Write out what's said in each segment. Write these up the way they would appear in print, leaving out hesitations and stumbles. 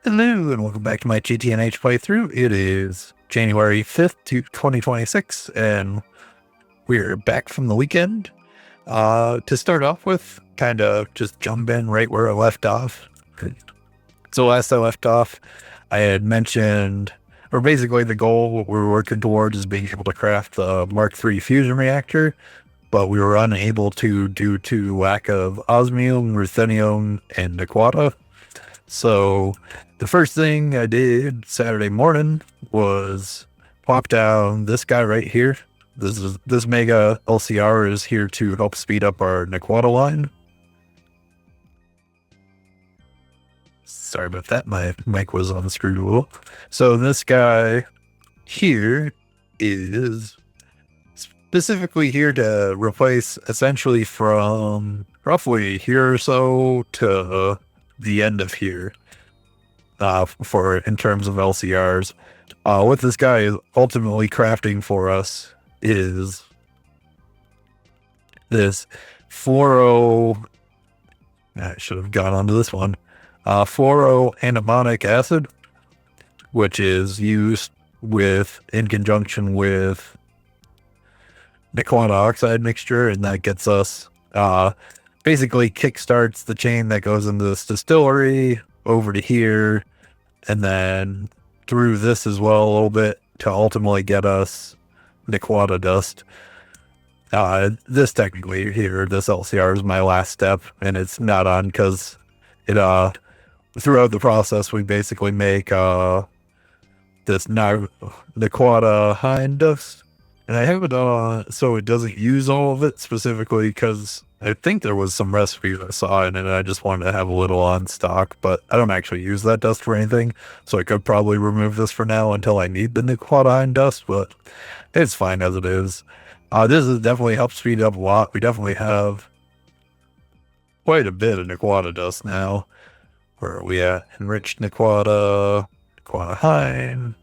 Hello, and welcome back to my GTNH playthrough. It is January 5th, 2026, and we're back from the weekend. To start off with, kind of just jump in right where I left off. So last I left off, I had mentioned, or basically the goal what we're working towards is being able to craft the Mark III fusion reactor, but we were unable to due to lack of osmium, ruthenium, and Naquadah. So the first thing I did Saturday morning was pop down this guy right here. This mega LCR is here to help speed up our Naquadah line. Sorry about that. My mic was unscrewed a little. So this guy here is specifically here to replace essentially from roughly here or so to the end of here. For in terms of LCRs, what this guy is ultimately crafting for us is this fluoro. I should have gone onto this one. Fluoroanimonic acid, which is used in conjunction with Naquadah oxide mixture, and that gets us basically kickstarts the chain that goes into this distillery over to here, and then through this as well a little bit to ultimately get us Naquadah dust. This technically here, this LCR is my last step, and it's not on because it throughout the process we basically make this Naquadah hind dust, and I have it so it doesn't use all of it specifically because I think there was some recipes I saw in it, and I just wanted to have a little on stock, but I don't actually use that dust for anything, so I could probably remove this for now until I need the Naquadah dust, but it's fine as it is. This has definitely helped speed up a lot. We definitely have quite a bit of Naquadah dust now. Where are we at? Enriched Naquadah, Naquadah hind.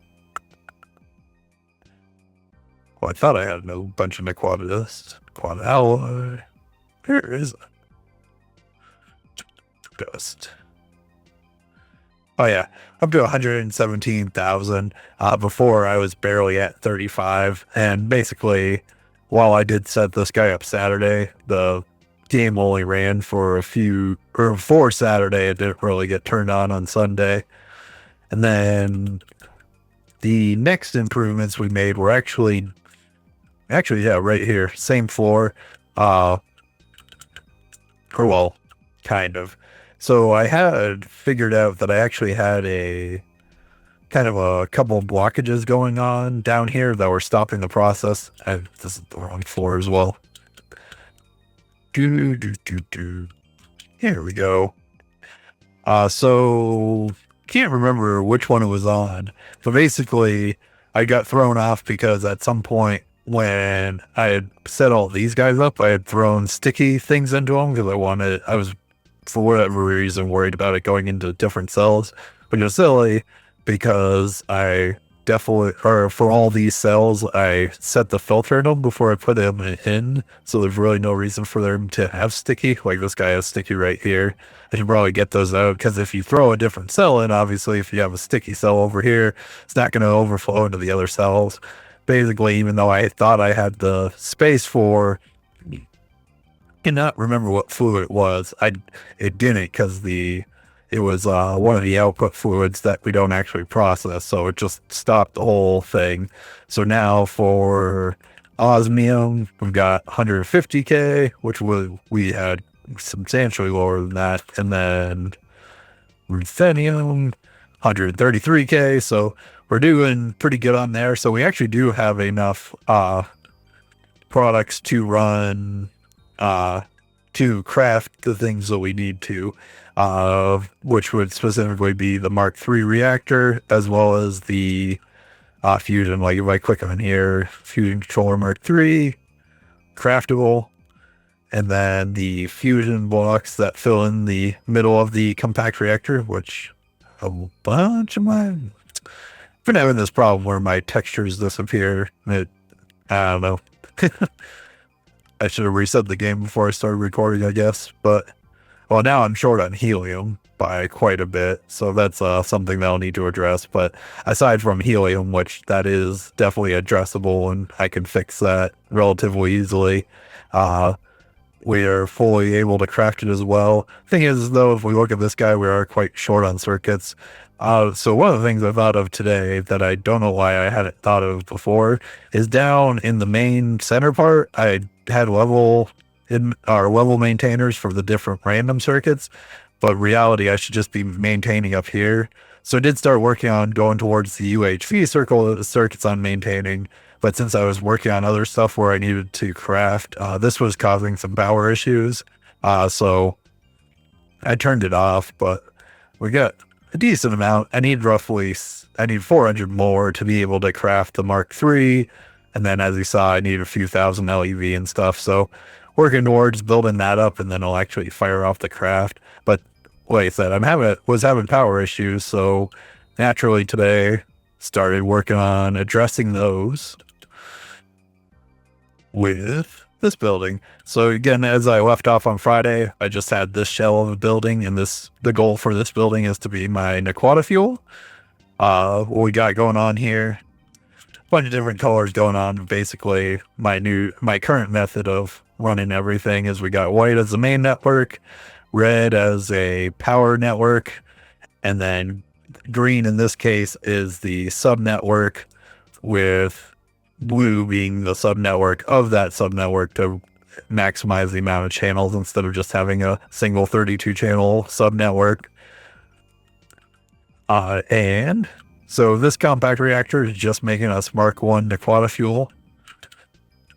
Well, I thought I had a bunch of Naquadah dust. Naquadah alloy. Where is it? Dust. Oh yeah, up to 117,000. Before I was barely at 35, and basically, while I did set this guy up Saturday, the game only ran for for Saturday. It didn't really get turned on Sunday. And then the next improvements we made were actually, yeah, right here, same floor. Well, kind of. So I had figured out that I actually had a kind of a couple of blockages going on down here that were stopping the process. This is the wrong floor as well. Here we go. So can't remember which one it was on, but basically I got thrown off because at some point when I had set all these guys up, I had thrown sticky things into them because I was, for whatever reason, worried about it going into different cells, which is silly because I definitely, or for all these cells, I set the filter in them before I put them in, so there's really no reason for them to have sticky. Like this guy has sticky right here. I should probably get those out because if you throw a different cell in, obviously if you have a sticky cell over here, it's not going to overflow into the other cells. Basically, even though I thought I had the space for, cannot remember what fluid it was. It didn't because it was one of the output fluids that we don't actually process, so it just stopped the whole thing. So now for osmium, we've got 150k, which we had substantially lower than that, and then ruthenium, 133k. So we're doing pretty good on there. So we actually do have enough products to run to craft the things that we need to, which would specifically be the Mark III reactor, as well as the fusion. Like if I click on here, fusion controller Mark III, craftable, and then the fusion blocks that fill in the middle of the compact reactor, which a bunch of mine. I've been having this problem where my textures disappear. I don't know. I should have reset the game before I started recording, I guess. But, well, now I'm short on helium. by quite a bit. So that's something that I'll need to address. But aside from helium, which that is definitely addressable and I can fix that relatively easily, we are fully able to craft it as well. Thing is, though, if we look at this guy, we are quite short on circuits. So one of the things I thought of today that I don't know why I hadn't thought of before is down in the main center part, I had level maintainers for the different random circuits, but reality, I should just be maintaining up here. So I did start working on going towards the UHV circuits on maintaining. But since I was working on other stuff where I needed to craft, this was causing some power issues. So I turned it off, but we got a decent amount. I need 400 more to be able to craft the Mark III. And then as you saw, I need a few thousand LEV and stuff. So working towards building that up, and then I'll actually fire off the craft. But like I said, was having power issues. So naturally today started working on addressing those with this building. So again, as I left off on Friday, I just had this shell of a building, and the goal for this building is to be my Naquadah fuel. What we got going on here, a bunch of different colors going on. Basically, my current method of running everything is we got white as the main network, red as a power network, and then green in this case is the sub network, with blue being the subnetwork of that subnetwork to maximize the amount of channels instead of just having a single 32 channel subnetwork. And so this compact reactor is just making us Mark I Naquadah fuel.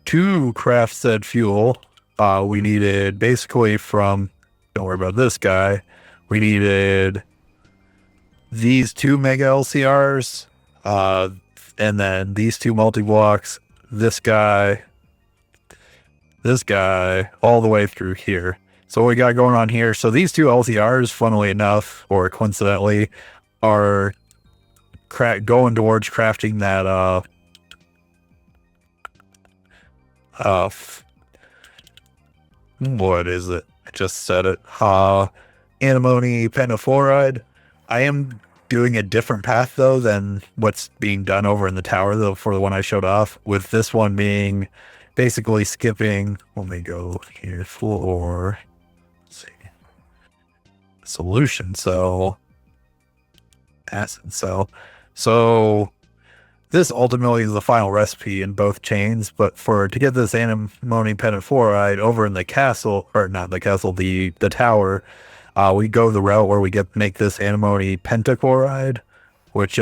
To craft said fuel, we needed basically don't worry about this guy, we needed these 2 mega LCRs, and then these 2 multi-blocks, this guy, all the way through here. So what we got going on here, so these 2 LCRs, funnily enough, or coincidentally, are going towards crafting that, what is it? I just said it. Antimony pentafluoride. I am doing a different path though than what's being done over in the tower though for the one I showed off, with this one being basically skipping. Let me go here, let's see, solution cell, acid cell. So this ultimately is the final recipe in both chains, but to get this antimony pentafluoride over in the castle, or not the castle, the tower, we go the route where we make this antimony pentachloride, which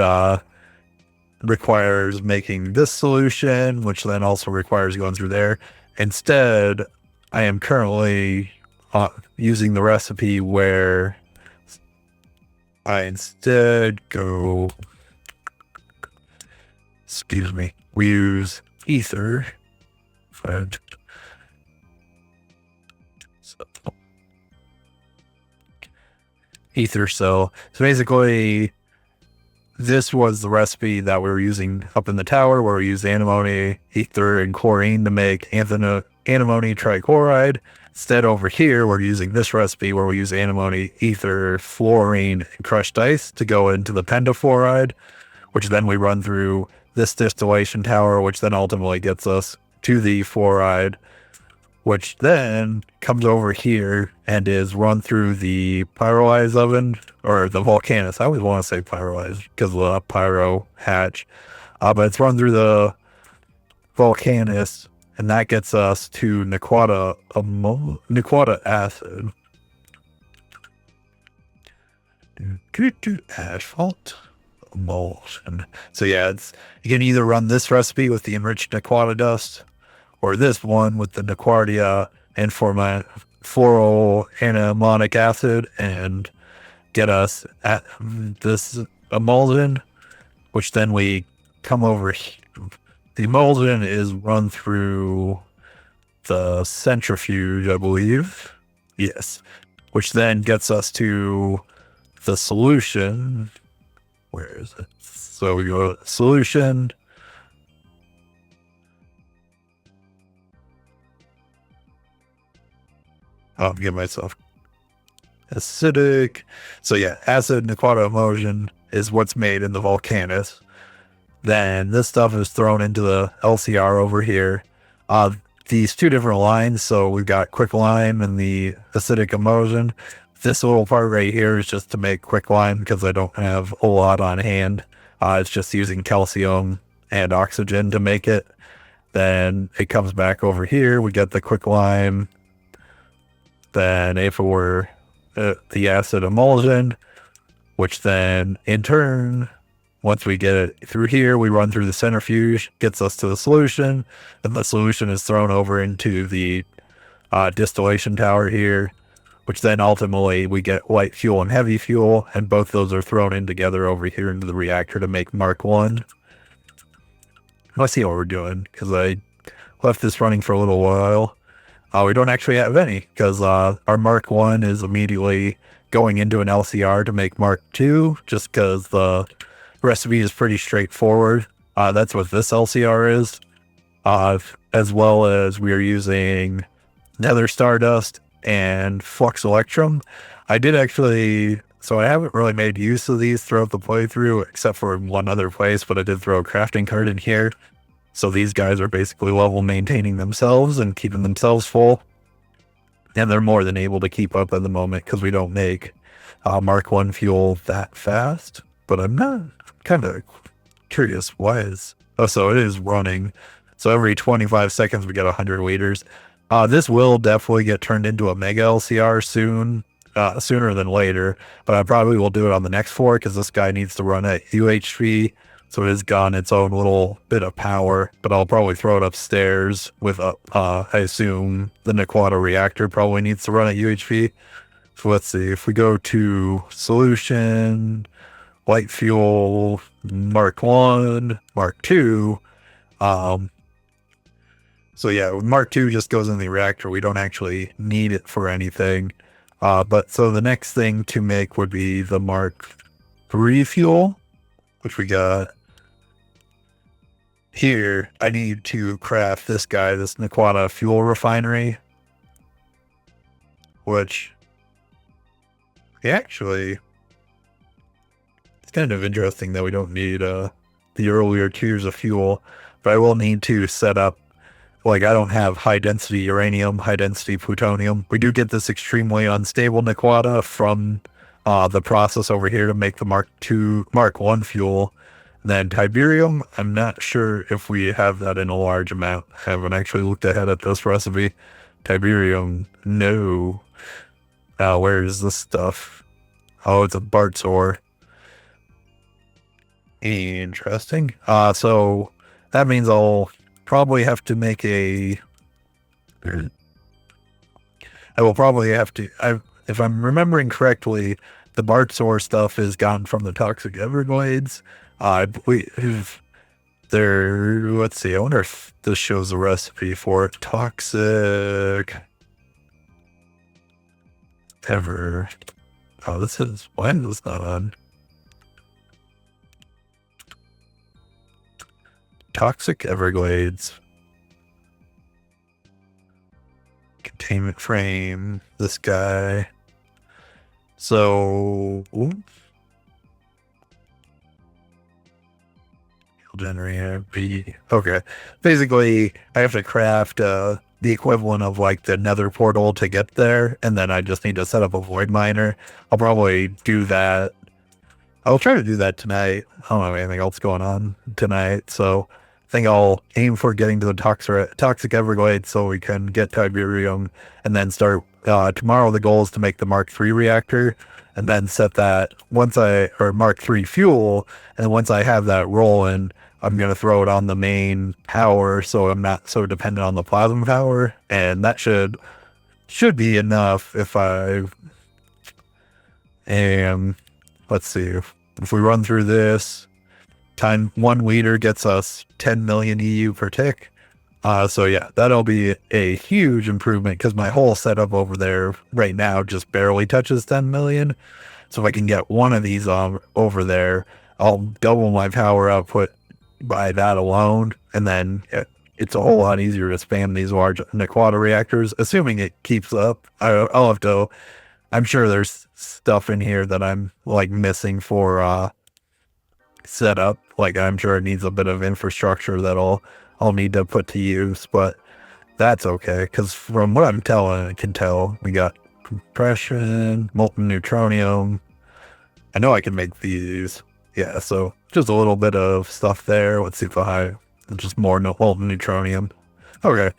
requires making this solution, which then also requires going through there. Instead, I am currently using the recipe where I instead go, we use ether. Ether cell. So basically, this was the recipe that we were using up in the tower, where we use antimony, ether, and chlorine to make antimony trichloride. Instead, over here, we're using this recipe where we use antimony, ether, fluorine, and crushed ice to go into the pentafluoride, which then we run through this distillation tower, which then ultimately gets us to the fluoride, which then comes over here and is run through the pyrolyze oven, or the volcanus. I always want to say pyrolyze because of the pyro hatch. But it's run through the volcanus, and that gets us to Naquadah acid. Asphalt emulsion. So yeah, you can either run this recipe with the enriched Naquadah dust, or this one with the Naquadah and fluoroanimonic acid, and get us at this emulsion, which then we come over here. The emulsion is run through the centrifuge, I believe. Yes. Which then gets us to the solution. Where is it? So we go to solution. I'll give myself acidic. So yeah, acid Naquadah emulsion is what's made in the volcanus. Then this stuff is thrown into the LCR over here. Uh, these two different lines. So we've got quicklime and the acidic emulsion. This little part right here is just to make quicklime because I don't have a lot on hand. It's just using calcium and oxygen to make it. Then it comes back over here. We get the quicklime. Then if it were the acid emulsion, which then in turn, once we get it through here, we run through the centrifuge, gets us to the solution, and the solution is thrown over into the distillation tower here, which then ultimately we get light fuel and heavy fuel, and both those are thrown in together over here into the reactor to make Mark 1. Let's see what we're doing, because I left this running for a little while. We don't actually have any, because our Mark 1 is immediately going into an LCR to make Mark 2, just because the recipe is pretty straightforward. That's what this LCR is, as well as we are using Nether Stardust and Flux Electrum. I did actually, so I haven't really made use of these throughout the playthrough, except for one other place, but I did throw a crafting card in here. So these guys are basically level maintaining themselves and keeping themselves full. And they're more than able to keep up at the moment because we don't make Mark 1 fuel that fast. But I'm not kind of curious why is... Oh, so it is running. So every 25 seconds we get 100 liters. This will definitely get turned into a mega LCR soon, sooner than later. But I probably will do it on the next floor because this guy needs to run at UHP. So it has gotten its own little bit of power, but I'll probably throw it upstairs with, I assume the Naquadah reactor probably needs to run at UHP. So let's see, if we go to solution, light fuel, Mark 1, Mark 2. So yeah, Mark 2 just goes in the reactor. We don't actually need it for anything. But so the next thing to make would be the Mark 3 fuel, which we got here. I need to craft this guy, this Naquadah fuel refinery, which actually, it's kind of interesting that we don't need the earlier tiers of fuel, but I will need to set up, like, I don't have high density uranium, high density plutonium. We do get this extremely unstable Naquadah from the process over here to make the Mark 1 fuel. Then tiberium, I'm not sure if we have that in a large amount. I haven't actually looked ahead at this recipe. Tiberium, no. Where is this stuff? Oh, it's a Bart's ore. Interesting. So that means I'll probably have to make I will probably have to, if I'm remembering correctly, the Bart's ore stuff is gotten from the Toxic Everglades. I believe let's see, I wonder if this shows a recipe for it. Toxic Ever. Oh, this is, why is this not on? Toxic Everglades. Containment frame, this guy. So, generator B. Okay. Basically, I have to craft the equivalent of like the nether portal to get there, and then I just need to set up a void miner. I'll probably do that. I'll try to do that tonight. I don't have anything else going on tonight, so I think I'll aim for getting to the Toxic Everglades so we can get tiberium and then start. Tomorrow the goal is to make the Mark 3 reactor and then set that or Mark 3 fuel, and once I have that rolling, I'm going to throw it on the main power so I'm not so dependent on the plasma power, and that should be enough if I am, let's see, if we run through this, time 1 liter gets us 10 million EU per tick. So yeah, that'll be a huge improvement because my whole setup over there right now just barely touches 10 million. So if I can get one of these over there, I'll double my power output by that alone. And then it's a whole lot easier to spam these large Naquadah reactors, assuming it keeps up. I'll have to I'm sure there's stuff in here that I'm like missing for setup. Like I'm sure it needs a bit of infrastructure that I'll need to put to use, but that's okay. Because from what I can tell, we got compression, molten neutronium. I know I can make these. Yeah, so just a little bit of stuff there. Let's see if I just more molten neutronium. Okay,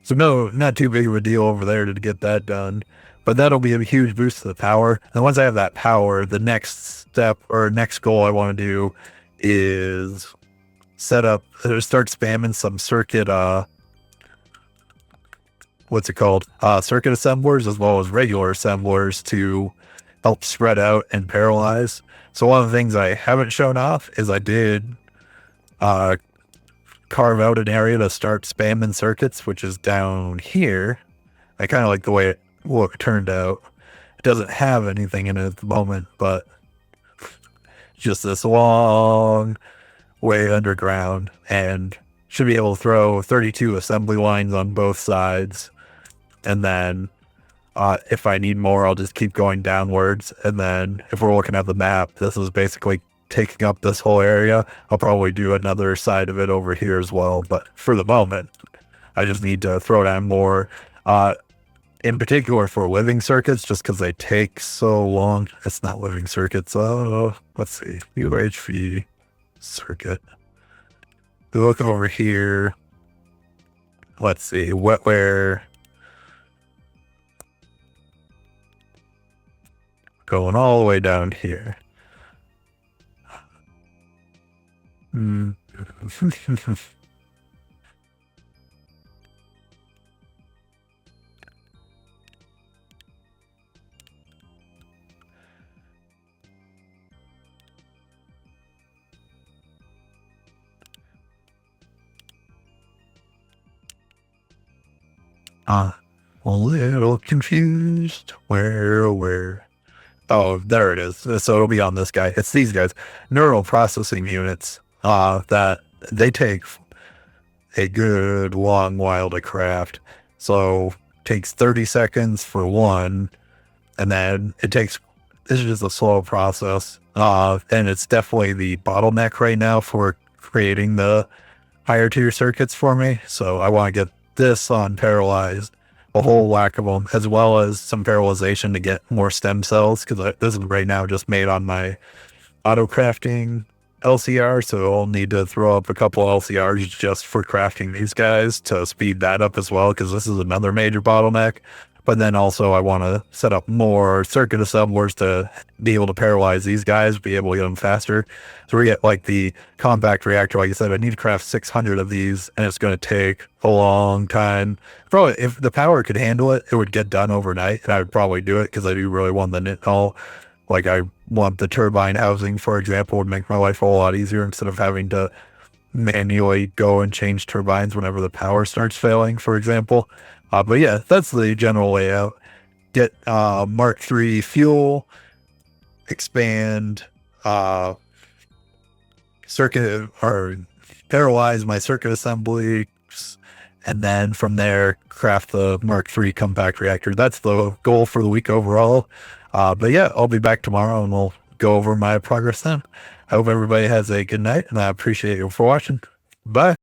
so no, not too big of a deal over there to get that done. But that'll be a huge boost to the power. And once I have that power, the next step or next goal I want to do is set up, start spamming some circuit, what's it called? Circuit assemblers as well as regular assemblers to help spread out and paralyze. So one of the things I haven't shown off is I did carve out an area to start spamming circuits, which is down here. I kind of like the way it turned out. It doesn't have anything in it at the moment, but just this long way underground, and should be able to throw 32 assembly lines on both sides. And then if I need more, I'll just keep going downwards. And then if we're looking at the map, this is basically taking up this whole area. I'll probably do another side of it over here as well. But for the moment, I just need to throw down more, in particular for living circuits, just because they take so long. It's not living circuits. Oh, let's see. UHV circuit. Look over here. Let's see. Wetware. Going all the way down here. A little confused. Where? Oh, there it is. So it'll be on this guy. It's these guys. Neural processing units that they take a good long while to craft. So takes 30 seconds for one, and then this is just a slow process. And it's definitely the bottleneck right now for creating the higher tier circuits for me. So I want to get this on paralyzed, a whole whack of them, as well as some paralyzation to get more stem cells, because this is right now just made on my auto crafting LCR, so I'll need to throw up a couple LCRs just for crafting these guys to speed that up as well, because this is another major bottleneck. But then also I want to set up more circuit assemblers to be able to paralyze these guys, be able to get them faster. So we get like the compact reactor. Like I said, I need to craft 600 of these, and it's going to take a long time. Probably if the power could handle it, it would get done overnight, and I would probably do it because I do really want the Nitnall. Like I want the turbine housing, for example, would make my life a whole lot easier instead of having to manually go and change turbines whenever the power starts failing, for example. But yeah, that's the general layout. Get Mark III fuel, expand circuit, or paralyze my circuit assemblies, and then from there craft the Mark III compact reactor. That's the goal for the week overall. But yeah, I'll be back tomorrow and we'll go over my progress then. I hope everybody has a good night, and I appreciate you for watching. Bye.